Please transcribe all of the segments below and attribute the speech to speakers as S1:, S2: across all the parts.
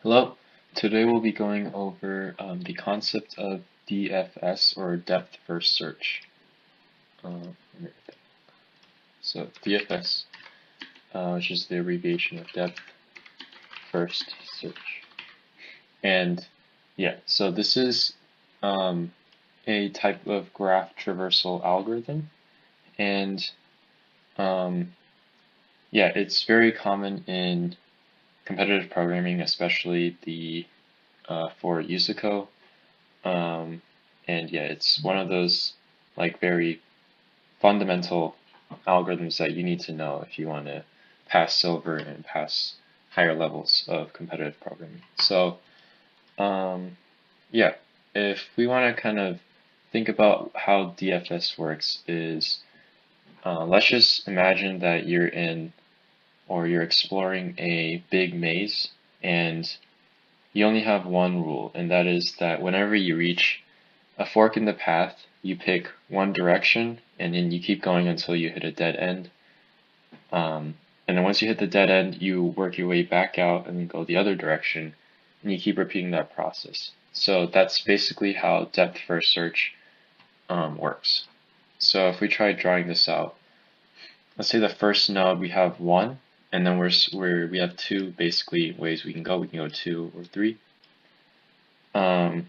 S1: Hello, today we'll be going over the concept of DFS or depth first search. So DFS, which is the abbreviation of depth first search. And yeah, so this is a type of graph traversal algorithm, and yeah, it's very common in competitive programming, especially the for USACO. And yeah, it's one of those like very fundamental algorithms that you need to know if you want to pass silver and pass higher levels of competitive programming. So yeah, if we want to kind of think about how DFS works is let's just imagine that you're in or you're exploring a big maze and you only have one rule, and that is that whenever you reach a fork in the path, you pick one direction, and then you keep going until you hit a dead end. And then once you hit the dead end, you work your way back out and then go the other direction, and you keep repeating that process. So that's basically how depth first search works. So if we try drawing this out, let's say the first node we have 1, and then we have 2 basically ways we can go. We can go 2 or 3. Or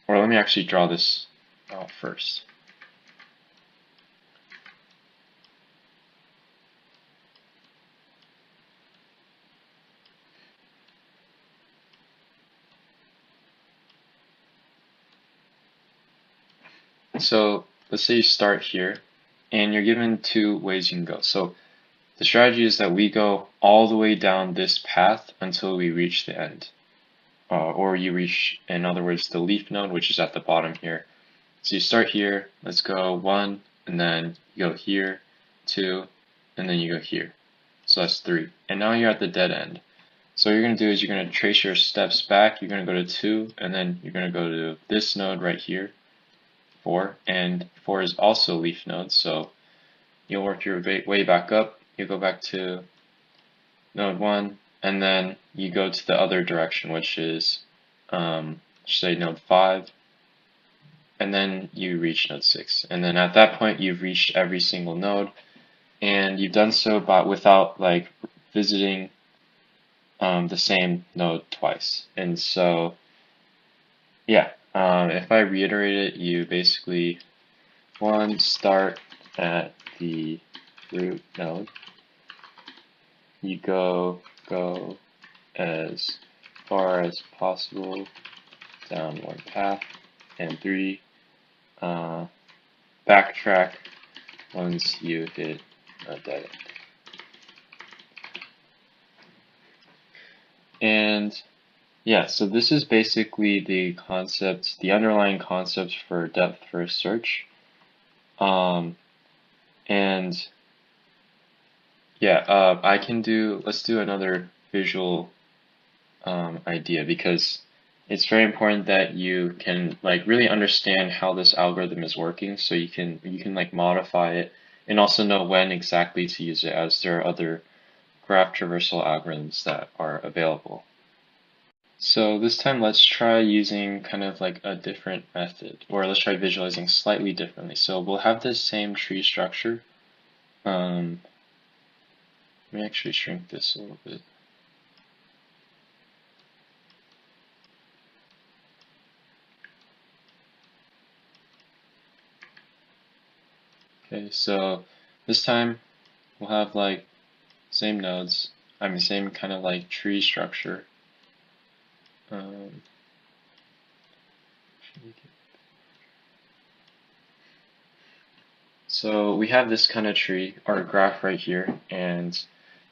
S1: let me actually draw this out first. So let's say you start here, and you're given 2 ways you can go. So the strategy is that we go all the way down this path until we reach the end. Or you reach, in other words, the leaf node, which is at the bottom here. So you start here, let's go 1, and then you go here, 2, and then you go here. So that's 3. And now you're at the dead end. So what you're going to do is you're going to trace your steps back, you're going to go to 2, and then you're going to go to this node right here, 4, and 4 is also leaf node, so you'll work your way back up, you go back to node 1, and then you go to the other direction, which is, say, node 5, and then you reach node 6. And then at that point, you've reached every single node, and you've done so without like visiting the same node twice. And so, yeah, if I reiterate it, you basically start at the root node. You go as far as possible down one path, and 3, backtrack once you hit a dead end. And yeah, so this is basically the concept, the underlying concept for depth first search. And yeah, let's do another visual idea, because it's very important that you can like really understand how this algorithm is working, so you can like modify it and also know when exactly to use it, as there are other graph traversal algorithms that are available. So this time let's try using kind of like a different method, or let's try visualizing slightly differently. So we'll have this same tree structure. Let me actually shrink this a little bit. Okay, so this time we'll have like same nodes, same kind of like tree structure. So we have this kind of tree, or graph right here, and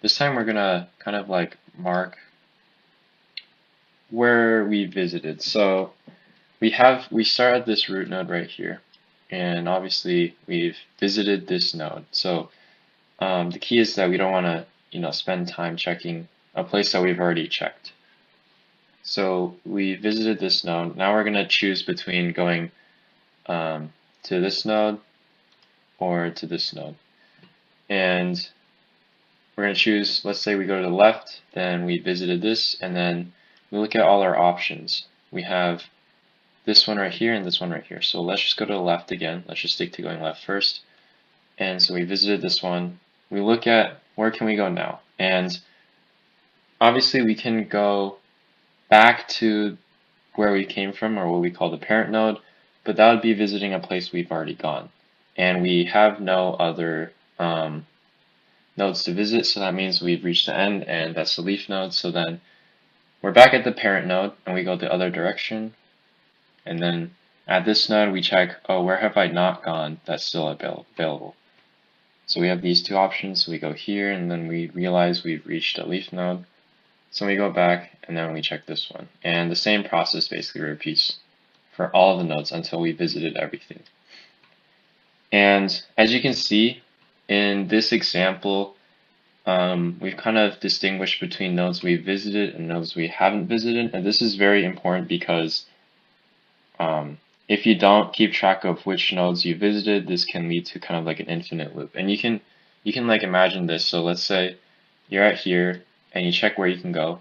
S1: this time we're gonna kind of like mark where we visited. So we start at this root node right here, and obviously we've visited this node. So the key is that we don't want to spend time checking a place that we've already checked. So we visited this node. Now we're going to choose between going to this node or to this node. And we're going to choose, let's say we go to the left, then we visited this, and then we look at all our options. We have this one right here and this one right here. So let's just go to the left again. Let's just stick to going left first. And so we visited this one. We look at where can we go now? And obviously we can go back to where we came from, or what we call the parent node, but that would be visiting a place we've already gone. And we have no other nodes to visit, so that means we've reached the end, and that's the leaf node. So then we're back at the parent node, and we go the other direction. And then at this node, we check, oh, where have I not gone that's still available? So we have these two options. So we go here, and then we realize we've reached a leaf node. So we go back, and then we check this one. And the same process basically repeats for all the nodes until we visited everything. And as you can see, in this example, we've kind of distinguished between nodes we visited and nodes we haven't visited. And this is very important because if you don't keep track of which nodes you visited, this can lead to kind of like an infinite loop. And you can like imagine this. So let's say you're at here and you check where you can go.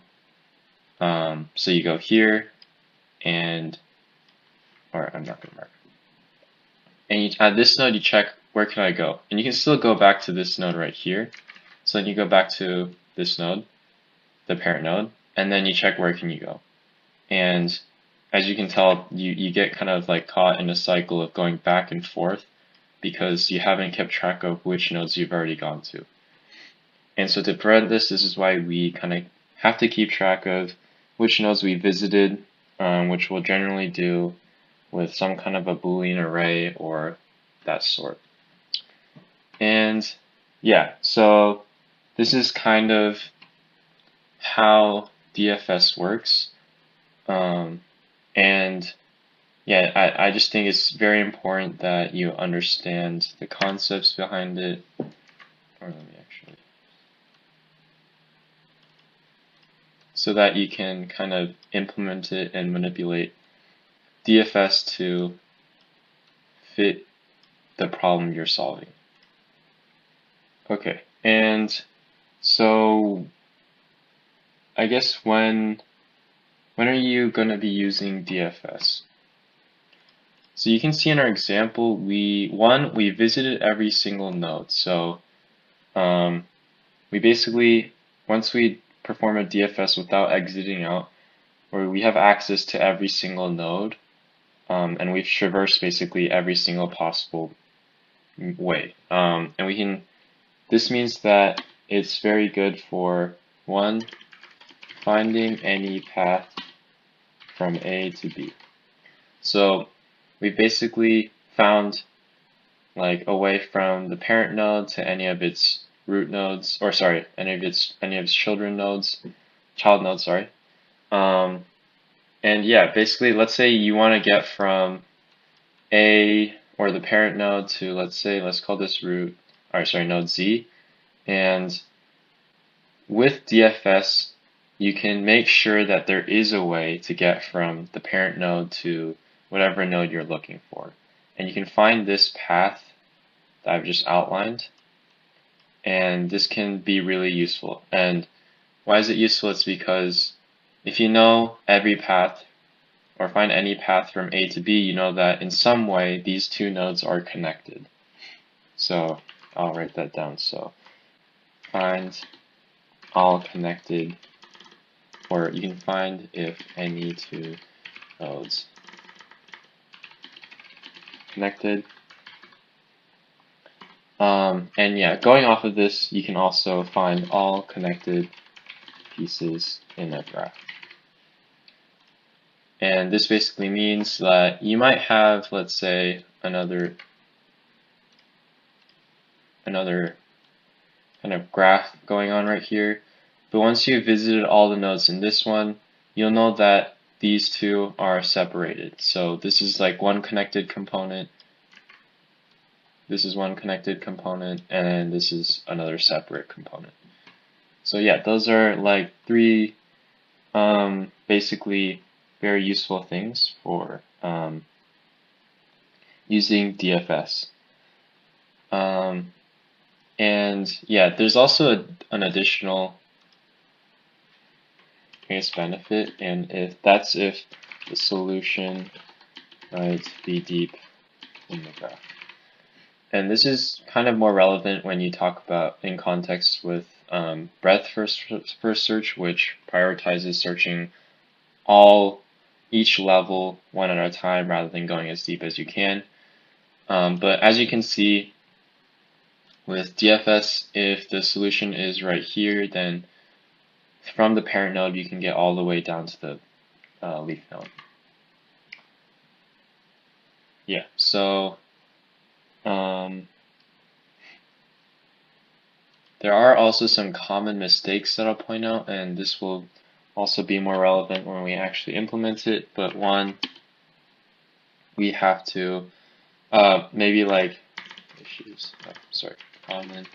S1: So you go here and, or I'm not gonna mark. And at this node, you check where can I go, and you can still go back to this node right here. So then you go back to this node, the parent node, and then you check where can you go. And as you can tell, you get kind of like caught in a cycle of going back and forth because you haven't kept track of which nodes you've already gone to. And so to prevent this, this is why we kind of have to keep track of which nodes we visited, which we'll generally do with some kind of a Boolean array or that sort. And yeah, so this is kind of how DFS works. And yeah, I just think it's very important that you understand the concepts behind it. Or let me actually, so that you can kind of implement it and manipulate DFS to fit the problem you're solving. Okay, and so I guess when are you going to be using DFS? So you can see in our example, we visited every single node. So we basically, once we perform a DFS without exiting out, where we have access to every single node, and we've traversed basically every single possible way. And we can, this means that it's very good for, one, finding any path from A to B. So we basically found like a way from the parent node to any of its root nodes, or sorry, any of its child nodes, sorry. And yeah, basically, let's say you want to get from A or the parent node to, let's say, let's call this root, or sorry, node Z. And with DFS, you can make sure that there is a way to get from the parent node to whatever node you're looking for. And you can find this path that I've just outlined, and this can be really useful. And why is it useful? It's because if you know every path, or find any path from A to B, you know that in some way these two nodes are connected. So I'll write that down. So find all connected, or you can find if any two nodes connected. And yeah, going off of this, you can also find all connected pieces in a graph. And this basically means that you might have, let's say, another kind of graph going on right here. But once you've visited all the nodes in this one, you'll know that these two are separated. So this is like one connected component, this is one connected component, and this is another separate component. So yeah, those are like three basically very useful things for using DFS. And yeah, there's also an additional greatest benefit, and if the solution might be deep in the graph. And this is kind of more relevant when you talk about in context with breadth first search, which prioritizes searching each level one at a time rather than going as deep as you can. But as you can see with DFS, if the solution is right here, then from the parent node you can get all the way down to the leaf node. Yeah, so there are also some common mistakes that I'll point out, and this will also be more relevant when we actually implement it. But one, we have to maybe like issues. Oh, sorry, common.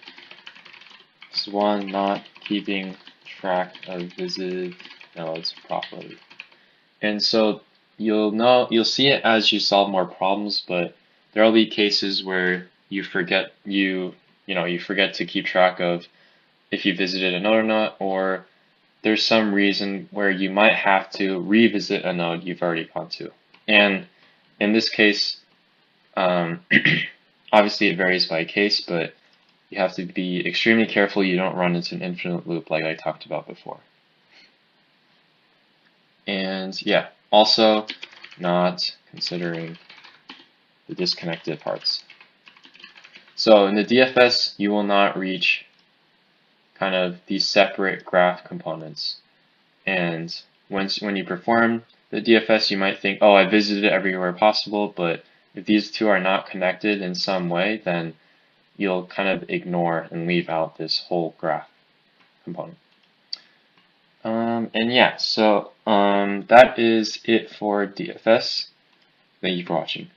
S1: This one, not keeping track of visited nodes properly. And so you'll see it as you solve more problems, but there will be cases where you forget to keep track of if you visited a node or not, or there's some reason where you might have to revisit a node you've already gone to. And in this case, obviously it varies by case, but you have to be extremely careful you don't run into an infinite loop like I talked about before. And yeah, also not considering the disconnected parts. So in the DFS, you will not reach kind of these separate graph components. And when you perform the DFS, you might think, oh, I visited everywhere possible, but if these two are not connected in some way, then you'll kind of ignore and leave out this whole graph component. And yeah, so that is it for DFS. Thank you for watching.